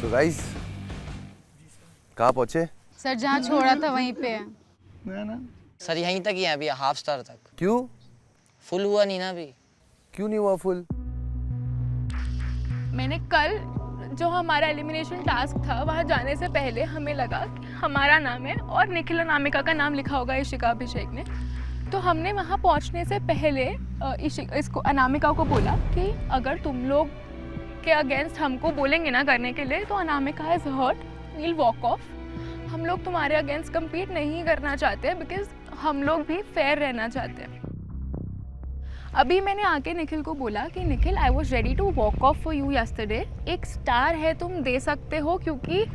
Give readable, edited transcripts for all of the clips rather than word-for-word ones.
तो गाइस कहाँ पहुँचे? सर जहाँ छोड़ा था वहीं पे है। ना सर यहीं तक ही है अभी, हाफ स्टार तक। क्यों? फुल हुआ नहीं ना अभी। क्यों नहीं हुआ फुल? मैंने कल जो हमारा एलिमिनेशन टास्क था वहाँ जाने से पहले हमें लगा कि हमारा नाम है और निखिल अनामिका का नाम लिखा होगा इशिका अभिषेक ने। तो हमने वहाँ पहुँचने से पहले इसको अनामिका को बोला कि अगर तुम लोग के अगेंस्ट हमको बोलेंगे ना करने के लिए तो Anamika is hurt, we'll walk off. हम लोग तुम्हारे अगेंस्ट कम्पीट नहीं करना चाहते बिकॉज हम लोग भी फेयर रहना चाहते हैं। अभी मैंने आके निखिल को बोला कि Nikhil I was ready to walk off for you yesterday. एक स्टार है, तुम दे सकते हो, क्योंकि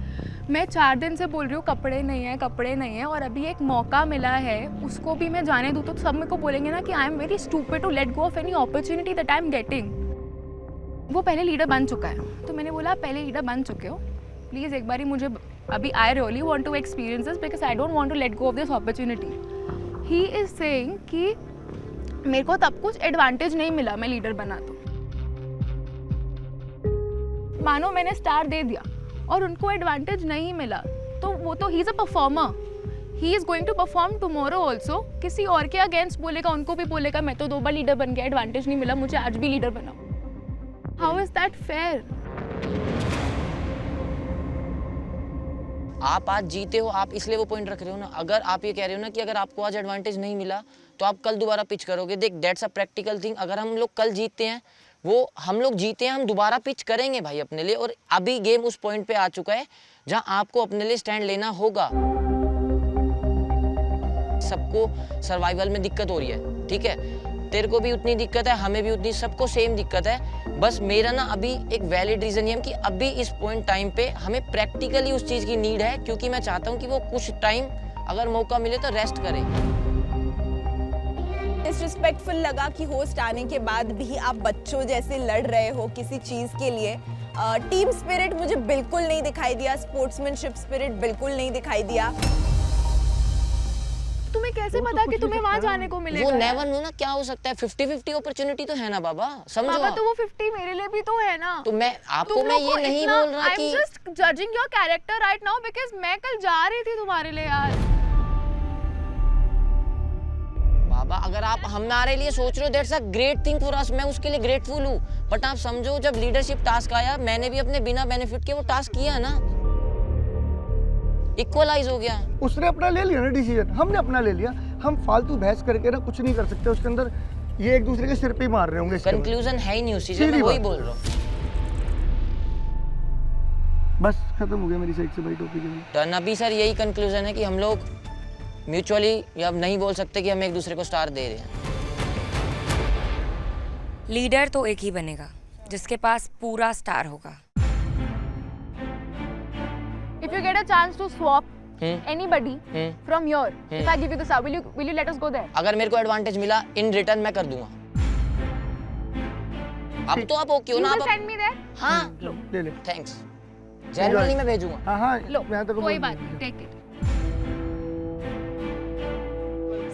मैं 4 दिन से बोल रही हूँ कपड़े नहीं है और अभी एक मौका मिला है, उसको भी मैं जाने दूँ तो सब मेरे को बोलेंगे ना कि I am very stupid to let go of any opportunity that I am getting. वो पहले लीडर बन चुका है तो मैंने बोला पहले लीडर बन चुके हो, प्लीज़ एक बारी मुझे अभी I really want to experience this because I don't want to let go of this opportunity. He is saying कि मेरे को तब कुछ एडवांटेज नहीं मिला, मैं लीडर बना तो मानो मैंने स्टार दे दिया और उनको एडवांटेज नहीं मिला तो वो तो he is a performer, he is going to perform tomorrow also. किसी और के अगेंस्ट बोलेगा, उनको भी बोलेगा मैं तो 2 बार लीडर बन गया, एडवांटेज नहीं मिला, मुझे आज भी लीडर बनाओ। How is that fair? आप आज जीते हो, आप इसलिए वो पॉइंट रख रहे हो ना। अगर आप ये कह रहे हो ना कि अगर आपको आज एडवांटेज नहीं मिला तो आप कल दोबारा पिच करोगे, देख दैट्स अ प्रैक्टिकल थिंग। अगर हम लोग कल जीतते हैं, वो हम लोग जीते हैं, हम दोबारा पिच करेंगे भाई अपने लिए। और अभी गेम उस पॉइंट पे आ चुका है जहां आपको अपने लिए स्टैंड लेना होगा। सबको सर्वाइवल में दिक्कत हो रही है, ठीक है, तेरे को भी उतनी दिक्कत है, हमें भी उतनी, सबको सेम दिक्कत है। बस मेरा ना अभी एक वैलिड रीजन ये है कि अभी इस पॉइंट टाइम पे हमें प्रैक्टिकली उस चीज़ की नीड है, क्योंकि मैं चाहता हूँ कि वो कुछ टाइम अगर मौका मिले तो रेस्ट करे। डिसरिस्पेक्टफुल लगा कि होस्ट आने के बाद भी आप बच्चों जैसे लड़ रहे हो किसी चीज़ के लिए। टीम स्पिरिट मुझे बिल्कुल नहीं दिखाई दिया, स्पोर्ट्समैनशिप स्पिरिट बिल्कुल नहीं दिखाई दिया। तुम्हें कैसे पता कि तुम्हें वहां जाने को मिलेगा? वो नेवर नो ना, क्या हो सकता है, 50-50 अपॉर्चुनिटी तो है ना बाबा, समझो। बाबा तो वो 50 मेरे लिए भी तो है ना। तो मैं आपको मैं ये नहीं बोल रहा कि I am just judging your character right now because मैं कल जा रही थी तुम्हारे लिए यार। बाबा अगर आप हमारे लिए सोच रहे हो that's a great thing for us, मैं उसके लिए ग्रेटफुल हूँ। बट आप समझो जब लीडरशिप टास्क आया, मैंने भी अपने बिना बेनिफिट के वो टास्क किया है ना, इक्वलाइज हो गया। उसने अपना ले लिया ना डिसीजन, हमने अपना ले लिया। हम फालतू बहस करके ना कुछ नहीं कर सकते उसके अंदर। ये एक दूसरे के सिर पे ही मार रहे होंगे। कंक्लूजन है ही नहीं उस चीज में, मैं वही बोल रहा हूँ। बस खत्म हो गया मेरी साइड से भाई टॉपिक। डन। अभी सर यही कंक्लूजन है कि हम लोग म्यूचुअली या नहीं बोल सकते कि हम एक दूसरे को स्टार दे रहे हैं। लीडर तो एक ही बनेगा जिसके पास पूरा स्टार होगा। If you get a chance to swap anybody from here, if I give you the star, will you let us go there? अगर मेरे को एडवांटेज मिला इन रिटर्न मैं कर दूंगा। अब तो आप ओके हो ना? You will आप send me there? हाँ ले ले। थैंक्स, जनरली मैं भेजूंगा। हाँ हाँ लो, मैं तो कोई बात नहीं, take it.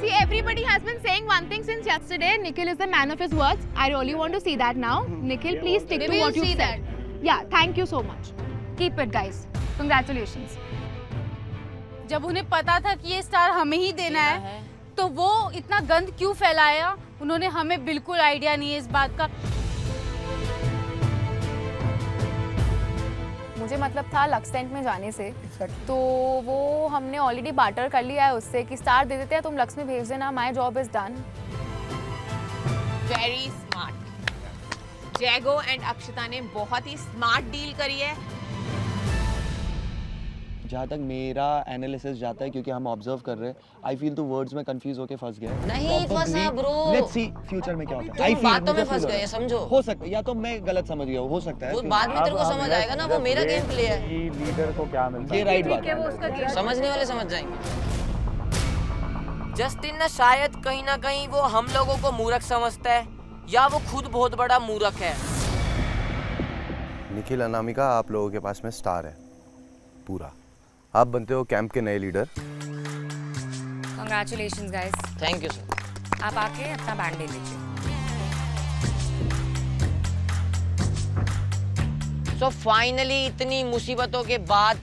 See, everybody has been saying one thing since yesterday. Nikhil is the man of his words. I really want to see that now. Nikhil, please stick to what you said. Yeah, thank you so much. Keep it, guys. Congratulations. जब उन्हें पता था कि ये star हमें ही देना है तो वो इतना गंद क्यों फैलाया? उन्होंने हमें बिल्कुल आइडिया नहीं है इस बात का। मुझे मतलब था लक्स टेंट में जाने से, तो वो हमने ऑलरेडी बार्टर कर लिया है उससे कि स्टार दे देते हैं, तुम लक्स में भेज देना, my job is done. Very smart. Jaggo and Akshata ने बहुत ही स्मार्ट डील करी है। जहाँ तक मेरा एनालिसिस जाता है, क्योंकि हम ऑब्जर्व कर रहे हैं, आई फील तो वर्ड्स में कंफ्यूज होके फंस गए। नहीं फंसा ब्रो, लेट्स सी फ्यूचर में क्या होता है। तुम बातों में फंस गए, समझो। हो सकता है, या तो मैं गलत समझ गया, हो सकता है। वो बाद में तेरे को समझ आएगा ना, वो मेरा गेम प्ले है। लीडर को क्या मिलता है? ये राइट बात है, समझने वाले समझ जाएंगे। जस्टिन ना शायद कहीं ना कहीं वो हम लोगों को मूर्ख समझता है, या वो खुद बहुत बड़ा मूर्ख है। निखिल अनामिका, आप लोगों के पास में स्टार है पूरा। आप बनते हो कैंप के नए leader. Congratulations guys. Thank you sir. आप आके अपना बैंड ले लीजिए। सो फाइनली इतनी मुसीबतों के बाद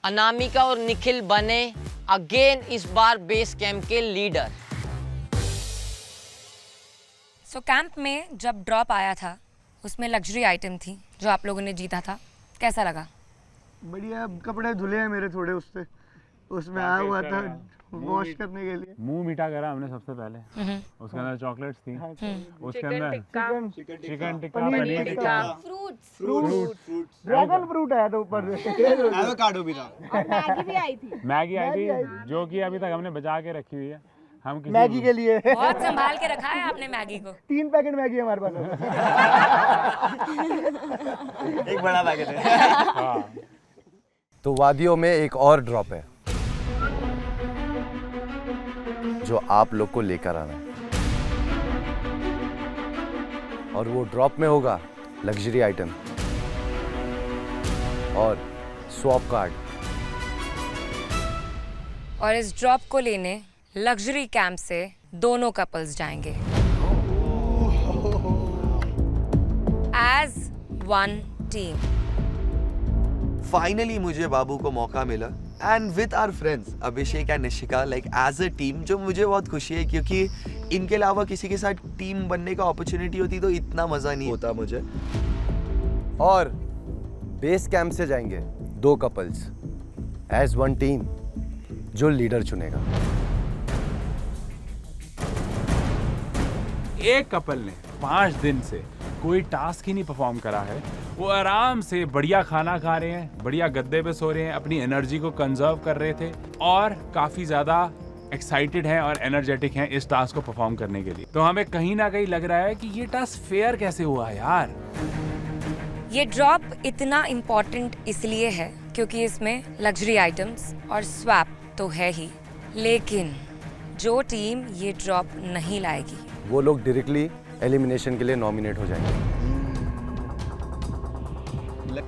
अनामिका और निखिल बने अगेन इस बार बेस कैंप के लीडर। सो कैंप में जब ड्रॉप आया था उसमें लग्जरी आइटम थी जो आप लोगों ने जीता था, कैसा लगा? बढ़िया, कपड़े धुले हैं मेरे थोड़े उससे, उसमें आया हुआ था वॉश करने के लिए। मुंह मीठा करा हमने सबसे पहले। उसके अंदर चॉकलेट्स थी, उसके अंदर chicken tikka, paneer tikka, fruits, dragon fruit आया था ऊपर से, एवोकाडो भी था, मैगी आई थी जो कि अभी तक हमने बचा के रखी हुई है। हम किसी मैगी के लिए बहुत संभाल के रखा है आपने मैगी को। 3 पैकेट मैगी हमारे पास। एक बड़ा पैकेट है। हाँ। तो वादियों में एक और ड्रॉप है जो आप लोग को लेकर आना है, और वो ड्रॉप में होगा लग्जरी आइटम और स्वैप कार्ड। और इस ड्रॉप को लेने लग्जरी कैंप से दोनों कपल्स जाएंगे एज वन टीम। फाइनली मुझे बाबू को मौका मिला and with our friends Abhishek and Nishika, like as a team, जो मुझे बहुत खुशी है क्योंकि इनके अलावा किसी के साथ टीम बनने का अपॉर्चुनिटी होती तो इतना मज़ा नहीं होता मुझे। और बेस कैंप से जाएंगे 2 कपल्स एज वन टीम, जो लीडर चुनेगा। एक कपल ने 5 दिन से कोई टास्क ही नहीं परफॉर्म करा है, वो आराम से बढ़िया खाना खा रहे हैं, बढ़िया गद्दे पे सो रहे हैं, अपनी एनर्जी को कंजर्व कर रहे थे और काफ़ी ज़्यादा एक्साइटेड हैं और एनर्जेटिक हैं इस टास्क को परफॉर्म करने के लिए। तो हमें कहीं ना कहीं लग रहा है कि ये टास्क फेयर कैसे हुआ यार। ये ड्रॉप इतना इम्पोर्टेंट इसलिए है क्योंकि इसमें लग्जरी आइटम्स और स्वैप तो है ही, लेकिन जो टीम ये ड्रॉप नहीं लाएगी वो लोग डायरेक्टली एलिमिनेशन के लिए नॉमिनेट हो जाएंगे।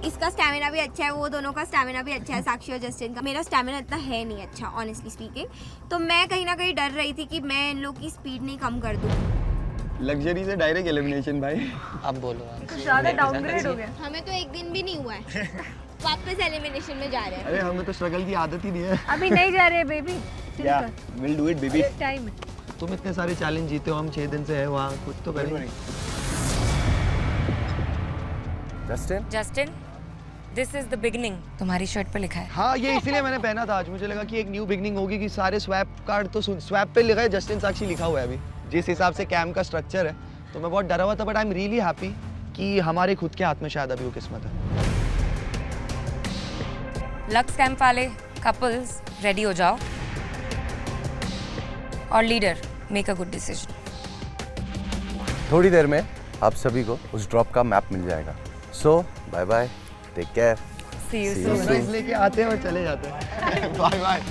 इसका स्टैमिना भी अच्छा है, वो दोनों का स्टैमिना भी अच्छा है, साक्षी और जस्टिन का। मेरा स्टैमिना इतना है नहीं अच्छा, ऑनेस्टली स्पीकिंग। तो मैं कहीं ना कहीं डर रही थी कि मैं इन लोग की स्पीड नहीं कम कर दूँ। लग्जरी से डायरेक्ट एलिमिनेशन भाई। अब बोलो तो ज़्यादा डाउनग्रेड हो गया। हमें तो एक दिन भी नहीं हुआ है, वापस एलिमिनेशन में जा रहे हैं। अरे हमें तो स्ट्रगल की आदत ही नहीं है। अभी नहीं जा रहे baby, will do it baby. Time. तुम इतने सारे चैलेंज जीते हो, हम 6 दिन से है वहाँ, कुछ तो करेंगे। Justin, this is the beginning, तुम्हारी शर्ट पे लिखा है। हाँ, ये इसीलिए मैंने पहना था आज, मुझे लगा कि एक न्यू बिगनिंग होगी कि सारे स्वैप कार्ड तो स्वैप पे लिखा है, जस्टिन साक्षी लिखा हुआ है अभी, जिस हिसाब से कैम्प का स्ट्रक्चर है। तो मैं बहुत डरा हुआ था, but I am really happy कि हमारे खुद के हाथ में शायद अभी वो किस्मत है। लक्स कैंप वाले कपल्स रेडी हो जाओ और leader make a good decision. थोड़ी देर में आप सभी को उस ड्रॉप का मैप मिल जाएगा। So bye bye, take care, see you See you soon. soon. लेके आते हैं और चले जाते हैं। Bye bye.